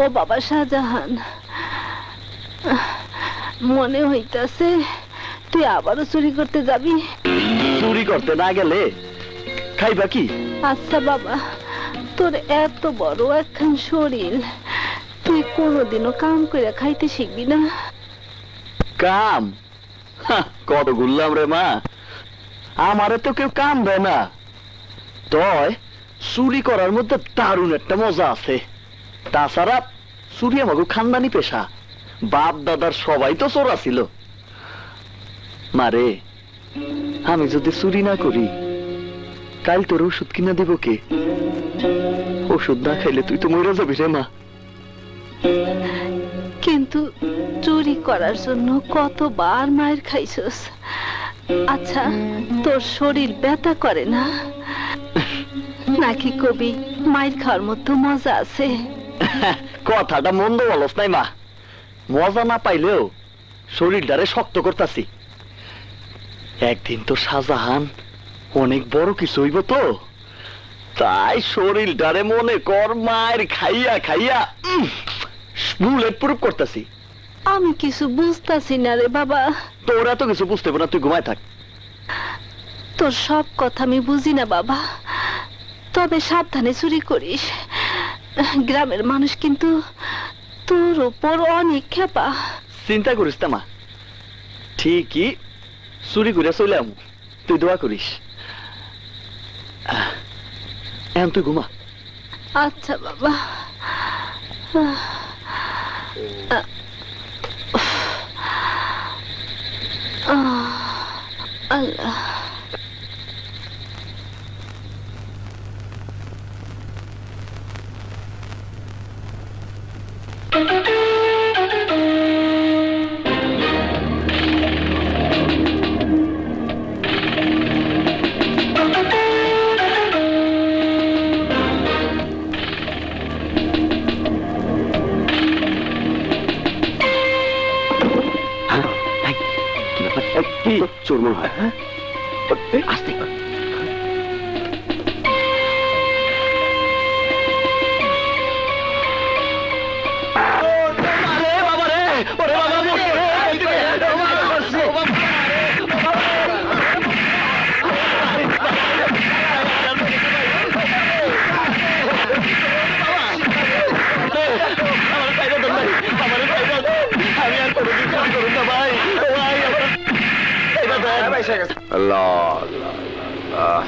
ও বাবা শাহজাহান, মনে হইতাছে তুই আবারও চুরি করতে যাবি। চুরি করতে না গেলে খাইবা কি? আচ্ছা বাবা, তোর এত বড় একখান শরীর, তুই কোনোদিনও কাম করে খাইতে শিখবি না? কাম? কত ঘুরলাম রে মা, আমারে তো কেউ কাম দেয় না। তয় চুরি করার মধ্যে দারুণ একটা মজা আছে। তাছাড়া চুরি আমাকে খানদানি পেশা, বাপ দাদার সবাই তো চোর ছিল। মারে, আমি যদি চুরি না করি কাল তোর ওষুধ কিনা দিব কে? ওষুধ না খাইলে তুই তো মরে যাবি রে মা। কিন্তু চুরি করার জন্য কতবার মায়ের খাইছস। আচ্ছা, তোর শরীর ব্যথা করে না নাকি কবি মায়ের খাওয়ার মতো মজা আছে? কথাটা মন্দ বলস নাই মা, মজা না পাইলেও শরীরটারে শক্ত করতাছি। একদিন তো শাহজাহান অনেক বড় কিছু হইব তো, তাই শরীরটারে মনে কর মায়ের খাইয়া খাইয়া বুলেট প্রুফ করতেছি। আমি কিছু বুঝতাছি না রে বাবা। তোরা তো কিছু বুঝতে পার না, তুই ঘুমায় থাক। তোর সব কথা আমি বুঝি না বাবা, তবে সাবধানে চুরি করিস। গ্রামের মানুষ কিন্তু তোর উপর অনেক খেপা। চিন্তা করিস না মা, ঠিকই চুরি করে চলে আম, তুই দোয়া করিস। এখন তুই ঘুমা। আচ্ছা বাবা। আল্লাহ। চোর মনে হয়। আসতে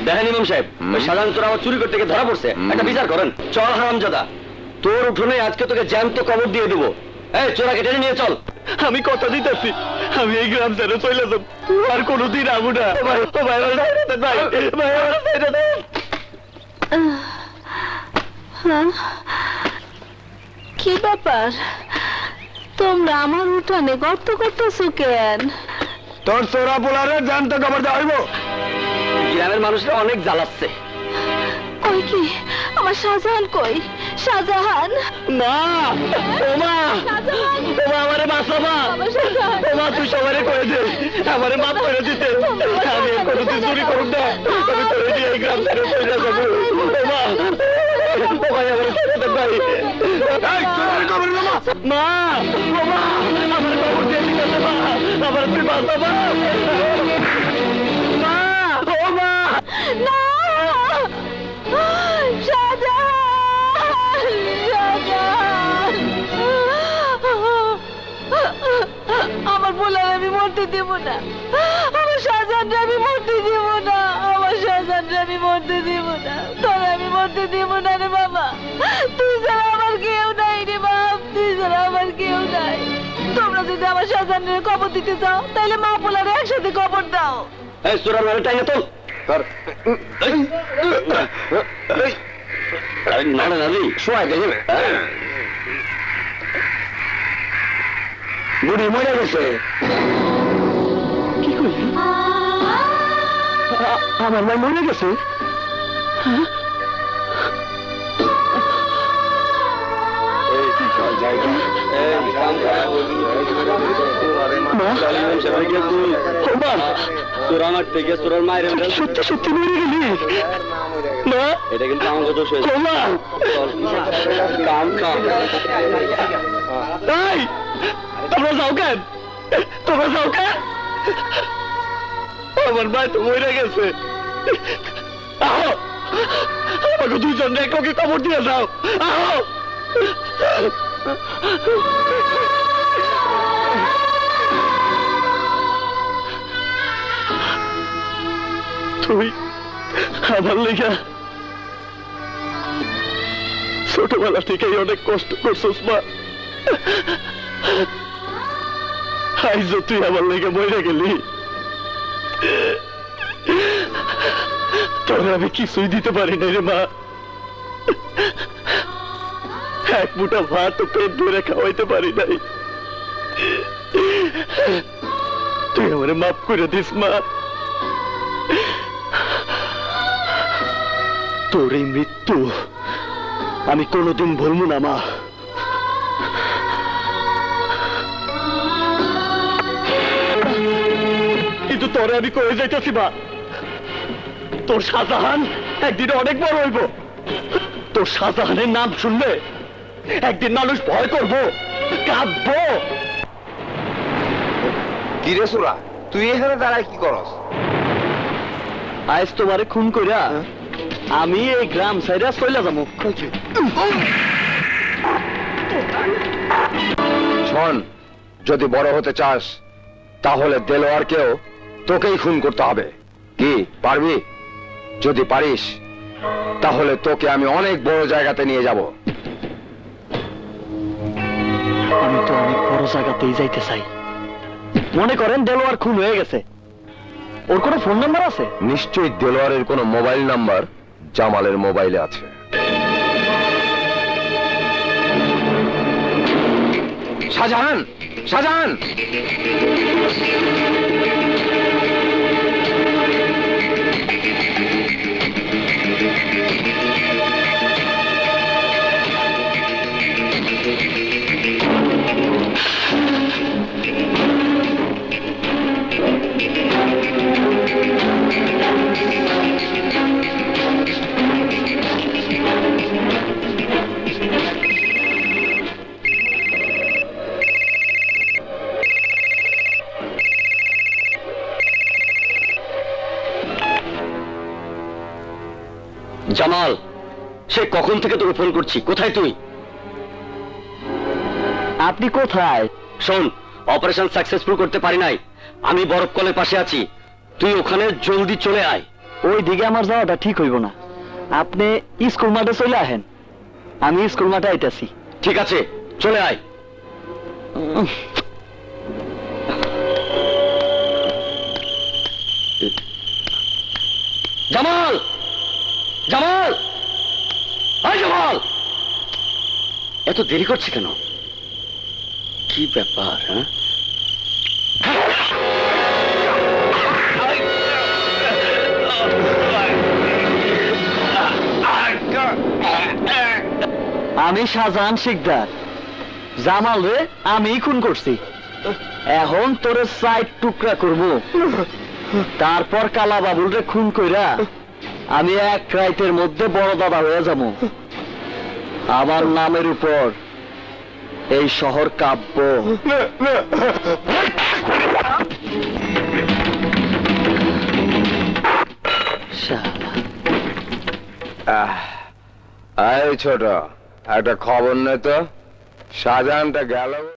দেখেন ইমাম সাহেব, সাধারণ তোর আমার চুরি করতে গিয়ে ধরা পড়ছে, একটা বিচার করেন। চল হারামজাদা, তোর উঠোনে আজকে তোকে জ্যান্ত কবর দিয়ে দেবো। এই চোরাকে টেনে নিয়ে চল। আমি কথা দিতেছি, আমি এই গ্রাম ছেড়ে চলে যাব, আর কোনোদিন আমু না। কি ব্যাপার, তোমরা আমার উঠানে গর্ত করতেছো কেন? তোর চোরা পোলারে জ্যান্ত কবর দেওয়া হইব। গ্রামের মানুষরা অনেক জ্বালাচ্ছে। কই কি আমার শাহজাহান? কই শাহজাহান? না ওমা, ওমা আমারে বাঁচাবা। ওমা তুই সবারে করে দে, আমারে মাফ করে দিতে। আমি কোনোদিন চুরি করব না, আমি তোরে দিয়ে এই গ্রাম ছেড়ে চলে যাবো। ওমা ওমা আমারে ছেড়ে দে ভাই। এই চুরি করবি না মা। ওমা আমারে কবর দিয়ে দিতে মা, আমার তুই বাঁচাবা মা। ওমা না শাহজাহান, শাহজাহান, আমার বলার আমি মরতে দেব না। আমার শাহজাহানটা আমি মরতে দেব না। আমার শাহজাহানটা আমি মরতে দেব না। তবে আমি মরতে দেব না রে বাবা। তুই ছাড়া আমার কেউ নাই রে বাপ, তুই ছাড়া আমার কেউ নাই। তোমরা যদি আমার শাহজাহানের কবর দিতে চাও তাহলে মা পোলারে একসাথে কবর দাও। এই চোরা মারে টাইনে তোল। বুড়ি মরে গেছে। কি করলি? আমার মা মরে গেছে? তোর আমার থেকে তোর মায়ের সত্যি সত্যি মরে গেলি না? এটা কিন্তু আমার কথা তোমরা যাও কেন? তোমরা যাও কেন? আমার ভাই তো মরে গেছে। আহো, আমাকে দুইজন রেখে খবর দিয়ে যাও। আহো, তুই আমার লেগা ছোটবেলা থেকেই অনেক কষ্ট করছিস মা। আইজ তুই আমার লেগে মরে গেলি, তোরে আমি কিছুই দিতে পারি না রে মা। এক মুঠা ভাত তো পেট ভরে খাওয়াইতে পারি নাই। তুই আমারে মাফ করে দিস মা। তোর এই মৃত্যু আমি কোনোদিন ভুলবো না মা। কিন্তু তোরে আমি করে যাইতেছি মা, তোর শাহজাহান একদিন অনেক বড় হইব। তোর শাহজাহানের নাম শুনলে একদিন মানুষ ভয় করবো, কাঁদবো। কিরে সুরা, তুই এখানে দাঁড়ায় কি করস? আজ তোমারে খুন কইরা আমি এই গ্রাম সাইডা চলে যাবো। শোন, যদি বড় হতে চাস তাহলে দেলোয়ারকেও তোকেই খুন করতে হবে। কি পারবি? যদি পারিস তাহলে তোকে আমি অনেক বড় জায়গাতে নিয়ে যাব। আমি তো অনেক বড় জায়গাতেই যাইতে চাই। মনে করেন দেলোয়ার খুন হয়ে গেছে, ওর কোনো ফোন নাম্বার আছে? নিশ্চয়ই দেলোয়ারের কোনো মোবাইল নাম্বার জামালের মোবাইলে আছে। শাহজাহান, শাহজাহান! জামাল, সে কখন থেকে তোকে ফোন করছি, কোথায় তুই? আপনি কোথায়? শোন, অপারেশন সাকসেসফুল করতে পারি নাই, আমি বরফ কলের পাশে আছি, তুই ওখানে জলদি চলে আয়। ওই দিকে আমার যাওয়াটা ঠিক হইব না, আপনি স্কুল মাঠে চলে আহেন, আমি স্কুল মাঠে আইতাছি। ঠিক আছে, চলে আয়। জামাল, জামাল, আয় জামাল! এত দেরি করছে কেন? কি ব্যাপার? হ্যাঁ, আমি শাহজাহান শিকদার, জামাল রে আমি খুন করছি। এখন তোরে সাইড টুকরা করব, তারপর কালা বাবুল রে খুন কইরা আমি এক রাইতের মধ্যে বড় দাদা হয়ে যাব। আমার নামের উপর এই শহর কাব্য। এই ছোট, একটা খবর নে তো, শাহজাহানটা গেল।